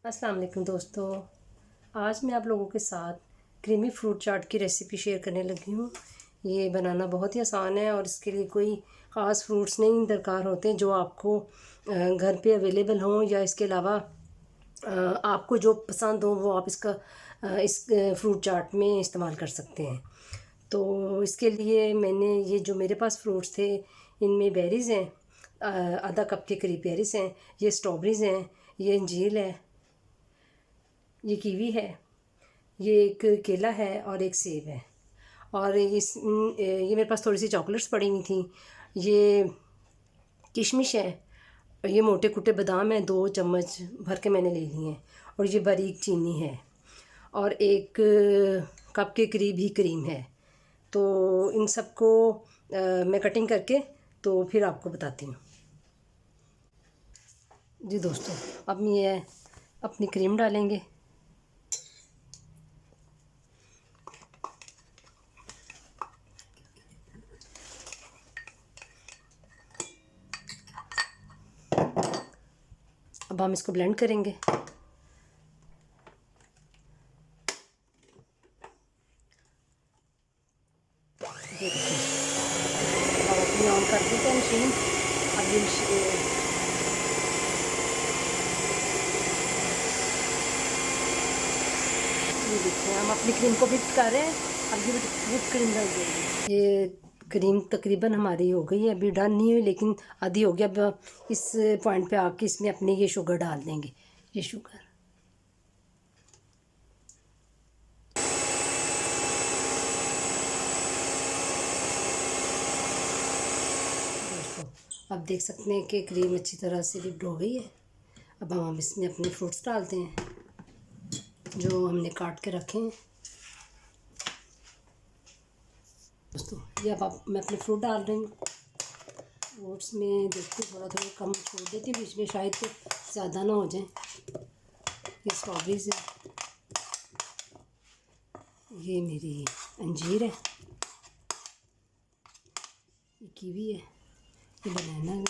अस्सलाम वालेकुम दोस्तों। आज मैं आप लोगों के साथ क्रीमी फ्रूट चाट की रेसिपी शेयर करने लगी हूँ। ये बनाना बहुत ही आसान है और इसके लिए कोई ख़ास फ्रूट्स नहीं दरकार होते जो आपको घर पे अवेलेबल हों, या इसके अलावा आपको जो पसंद हो वो आप इस फ्रूट चाट में इस्तेमाल कर सकते हैं। तो इसके लिए मैंने ये जो मेरे पास फ्रूट्स थे, इनमें बेरीज़ हैं, आधा कप के करीब बेरीज़ हैं, ये स्ट्रॉबेरीज़ हैं, ये अंजीर है, ये कीवी है, ये एक केला है और एक सेब है। और ये मेरे पास थोड़ी सी चॉकलेट्स पड़ी हुई थी। ये किशमिश है, ये मोटे कुटे बादाम हैं, 2 चम्मच भर के मैंने ले लिए हैं। और ये बारीक चीनी है और एक कप के करीब ही क्रीम है। तो इन सबको मैं कटिंग करके तो फिर आपको बताती हूँ। जी दोस्तों, अब ये अपनी क्रीम डालेंगे। अब हम इसको ब्लेंड करेंगे। देखिए, अब अपनी ऑन कर देते हैं मशीन। अब ये देखिए, हम अपनी क्रीम को विप कर रहे हैं। अब ये विप क्रीम डाल देंगे। ये क्रीम तकरीबन हमारी हो गई है, अभी डन नहीं हुई लेकिन आधी हो गया। अब इस पॉइंट पे आके इसमें अपनी ये शुगर डाल देंगे। ये शुगर दोस्तों, अब देख सकते हैं कि क्रीम अच्छी तरह से विप्ड हो गई है। अब हम इसमें अपने फ्रूट्स डालते हैं जो हमने काट के रखे हैं। दोस्तों, ये अब मैं अपने फ्रूट डाल रही हूँ। फ्रूट्स में देखती हूँ थोड़ा कम छोड़ देती हूँ बीच में, शायद तो ज़्यादा ना हो जाए। ये स्ट्रॉबेरीज है, ये मेरी अंजीर है, ये कीवी है, ये बनाना है,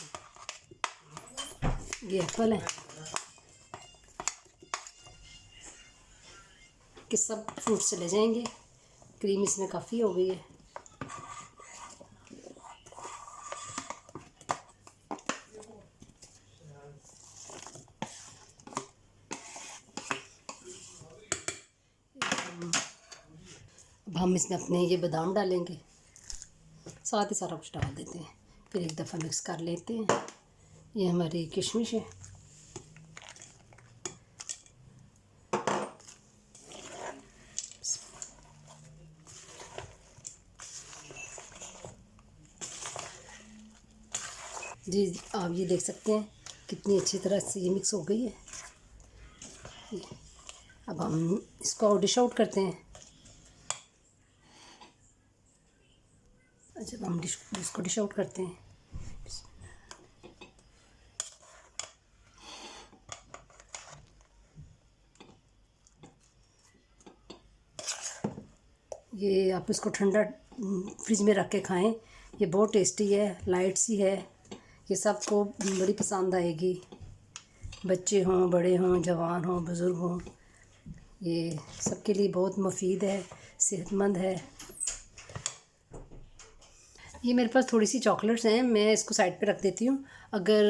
ये एप्पल है। कि सब फ्रूट्स चले जाएंगे। क्रीम इसमें काफ़ी हो गई है। अब हम इसमें अपने ये बादाम डालेंगे, साथ ही सारा कुछ डाल देते हैं, फिर एक दफ़ा मिक्स कर लेते हैं। ये हमारी किशमिश है, जी आप ये देख सकते हैं कितनी अच्छी तरह से ये मिक्स हो गई है। अब हम इसको डिश आउट करते हैं। जब हम इसको डिश आउट करते हैं, ये आप इसको ठंडा फ्रिज में रख के खाएं। ये बहुत टेस्टी है, लाइट सी है, ये सबको बड़ी पसंद आएगी। बच्चे हों, बड़े हों, जवान हों, बुज़ुर्ग हों, ये सबके लिए बहुत मुफीद है, सेहतमंद है। ये मेरे पास थोड़ी सी चॉकलेट्स हैं, मैं इसको साइड पे रख देती हूँ। अगर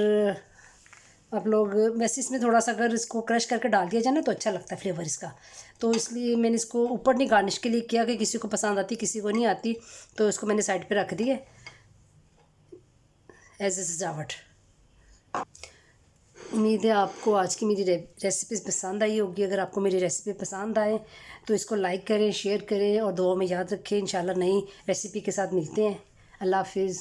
आप लोग वैसे इसमें थोड़ा सा अगर इसको क्रश करके डाल दिया जाए ना तो अच्छा लगता है फ्लेवर इसका। तो इसलिए मैंने इसको ऊपर नहीं गार्निश के लिए किया कि किसी को पसंद आती किसी को नहीं आती, तो इसको मैंने साइड पे रख दिया एज ए सजावट। उम्मीद है आपको आज की मेरी रेसिपी पसंद आई होगी। अगर आपको मेरी रेसिपी पसंद आए तो इसको लाइक करें, शेयर करें और दुआ में याद रखें। इंशाल्लाह नई रेसिपी के साथ मिलते हैं। अल्लाह हाफिज़।